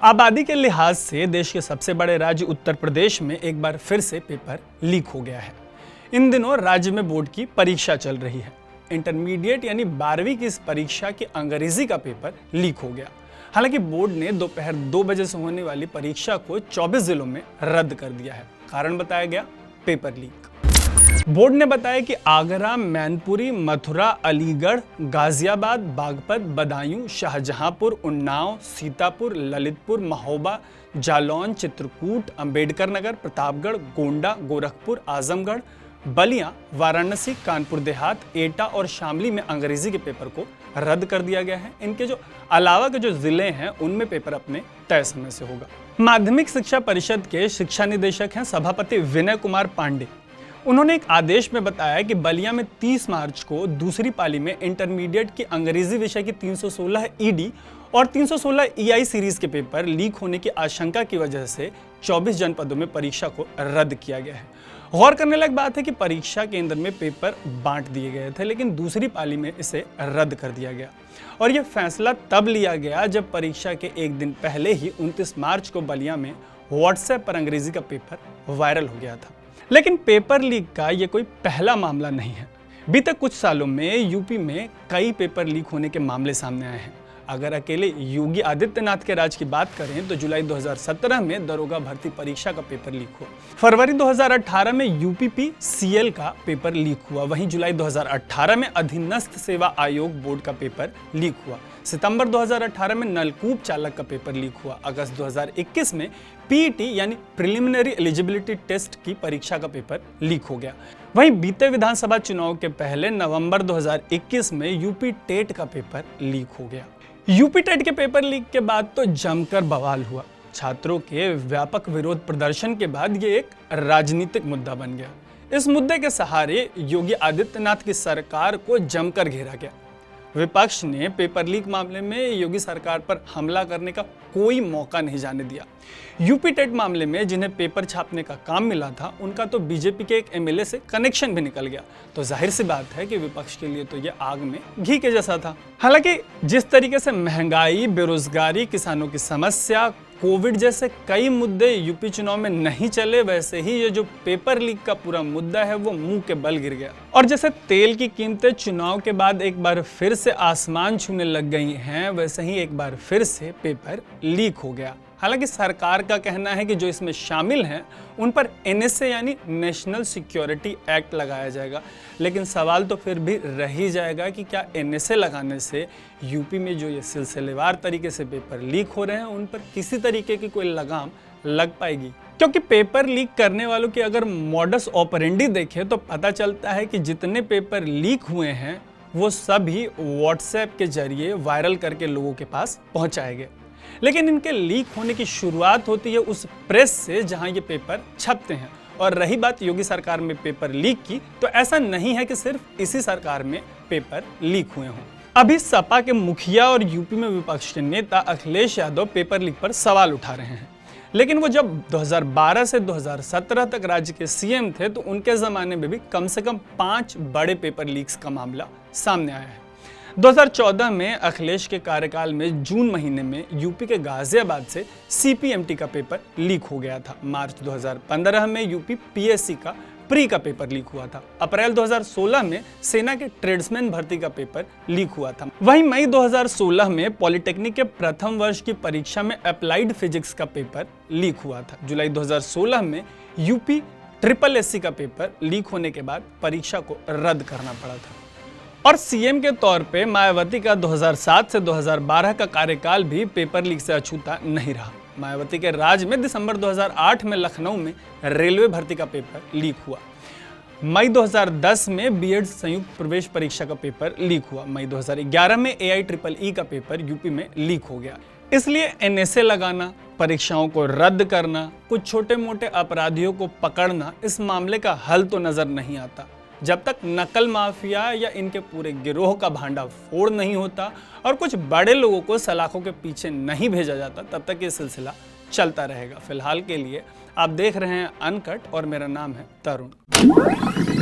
आबादी के लिहाज से देश के सबसे बड़े राज्य उत्तर प्रदेश में एक बार फिर से पेपर लीक हो गया है। इन दिनों राज्य में बोर्ड की परीक्षा चल रही है। इंटरमीडिएट यानी 12वीं की इस परीक्षा की अंग्रेजी का पेपर लीक हो गया। हालांकि बोर्ड ने दोपहर 2 बजे से होने वाली परीक्षा को 24 जिलों में रद्द कर दिया है। कारण बताया गया पेपर लीक। बोर्ड ने बताया कि आगरा, मैनपुरी, मथुरा, अलीगढ़, गाजियाबाद, बागपत, बदायूं, शाहजहांपुर, उन्नाव, सीतापुर, ललितपुर, महोबा, जालौन, चित्रकूट, अंबेडकर नगर, प्रतापगढ़, गोंडा, गोरखपुर, आजमगढ़, बलिया, वाराणसी, कानपुर देहात, एटा और शामली में अंग्रेजी के पेपर को रद्द कर दिया गया है। इनके जो अलावा के जो जिले हैं उनमें पेपर अपने तय समय से होगा। माध्यमिक शिक्षा परिषद के शिक्षा निदेशक हैं सभापति विनय कुमार पांडे। उन्होंने एक आदेश में बताया कि बलिया में 30 मार्च को दूसरी पाली में इंटरमीडिएट की अंग्रेजी विषय की 316 ईडी और 316 ईआई सीरीज के पेपर लीक होने की आशंका की वजह से 24 जनपदों में परीक्षा को रद्द किया गया है। गौर करने लायक बात है कि परीक्षा केंद्र में पेपर बांट दिए गए थे, लेकिन दूसरी पाली में इसे रद्द कर दिया गया। और यह फैसला तब लिया गया जब परीक्षा के एक दिन पहले ही 29 मार्च को बलिया में व्हाट्सएप पर अंग्रेजी का पेपर वायरल हो गया था। लेकिन पेपर लीक का ये कोई पहला मामला नहीं है। बीते कुछ सालों में यूपी में कई पेपर लीक होने के मामले सामने आए हैं। अगर अकेले योगी आदित्यनाथ के राज की बात करें तो जुलाई 2017 में दरोगा भर्ती परीक्षा का पेपर लीक हुआ। फरवरी 2018 में यूपीपीसीएल का पेपर लीक हुआ। वहीं जुलाई 2018 में अधीनस्थ सेवा आयोग बोर्ड का पेपर लीक हुआ। सितंबर 2018 में नलकूप चालक का पेपर लीक हुआ। अगस्त 2021 में पीईटी यानी प्रिलिमिनरी एलिजिबिलिटी टेस्ट की परीक्षा का पेपर लीक हो गया। वहीं बीते विधानसभा चुनाव के पहले नवंबर 2021 में यूपी टेट का पेपर लीक हो गया। यूपी टेट के पेपर लीक के बाद तो जमकर बवाल हुआ। छात्रों के व्यापक विरोध प्रदर्शन के बाद ये एक राजनीतिक मुद्दा बन गया। इस मुद्दे के सहारे योगी आदित्यनाथ की सरकार को जमकर घेरा गया। विपक्ष ने पेपर लीक मामले में योगी सरकार पर हमला करने का कोई मौका नहीं जाने दिया। यूपी टेट मामले में जिन्हें पेपर छापने का काम मिला था, उनका तो बीजेपी के एक एमएलए से कनेक्शन भी निकल गया। तो जाहिर सी बात है कि विपक्ष के लिए तो ये आग में घी के जैसा था। हालांकि जिस तरीके से महंगाई, बेरोजगारी, किसानों की समस्या, कोविड जैसे कई मुद्दे यूपी चुनाव में नहीं चले, वैसे ही ये जो पेपर लीक का पूरा मुद्दा है वो मुंह के बल गिर गया। और जैसे तेल की कीमतें चुनाव के बाद एक बार फिर से आसमान छूने लग गई हैं, वैसे ही एक बार फिर से पेपर लीक हो गया। हालांकि सरकार का कहना है कि जो इसमें शामिल हैं उन पर एनएसए यानी नेशनल सिक्योरिटी एक्ट लगाया जाएगा। लेकिन सवाल तो फिर भी रह ही जाएगा कि क्या एनएसए लगाने से यूपी में जो ये सिलसिलेवार तरीके से पेपर लीक हो रहे हैं उन पर किसी तरीके की कोई लगाम लग पाएगी। क्योंकि पेपर लीक करने वालों की अगर मॉडस ऑपरेंडी देखें तो पता चलता है कि जितने पेपर लीक हुए हैं वो सभी व्हाट्सएप के जरिए वायरल करके लोगों के पास पहुंचाए गए। लेकिन इनके लीक होने की शुरुआत होती है उस प्रेस से जहां ये पेपर छपते हैं। और रही बात योगी सरकार में पेपर लीक की, तो ऐसा नहीं है कि सिर्फ इसी सरकार में पेपर लीक हुए हों। अभी सपा के मुखिया और यूपी में विपक्ष के नेता अखिलेश यादव पेपर लीक पर सवाल उठा रहे हैं। लेकिन वो जब 2012 से 2017 तक राज्य के सीएम थे तो उनके जमाने में भी कम से कम 5 बड़े पेपर लीक्स का मामला सामने आया है। 2014 में अखिलेश के कार्यकाल में जून महीने में यूपी के गाजियाबाद से सीपीएमटी का पेपर लीक हो गया था। मार्च 2015 में यूपी पीएससी का प्री का पेपर लीक हुआ था। अप्रैल 2016 में सेना के ट्रेड्समैन भर्ती का पेपर लीक हुआ था। वहीं मई 2016 में पॉलिटेक्निक के प्रथम वर्ष की परीक्षा में अप्लाइड फिजिक्स का पेपर लीक हुआ था। जुलाई 2016 में यूपी ट्रिपल एससी का पेपर लीक होने के बाद परीक्षा को रद्द करना पड़ा था। और सीएम के तौर पे मायावती का 2007 से 2012 का कार्यकाल भी पेपर लीक से अछूता नहीं रहा। मायावती के राज में दिसंबर 2008 में लखनऊ में रेलवे भर्ती का पेपर लीक हुआ। मई 2010 में बीएड संयुक्त प्रवेश परीक्षा का पेपर लीक हुआ। मई 2011 में AIEEE का पेपर यूपी में लीक हो गया। इसलिए एनएसए लगाना, परीक्षाओं को रद्द करना, कुछ छोटे मोटे अपराधियों को पकड़ना इस मामले का हल तो नजर नहीं आता। जब तक नकल माफिया या इनके पूरे गिरोह का भांडा फोड़ नहीं होता और कुछ बड़े लोगों को सलाखों के पीछे नहीं भेजा जाता, तब तक ये सिलसिला चलता रहेगा। फिलहाल के लिए आप देख रहे हैं अनकट और मेरा नाम है तरुण।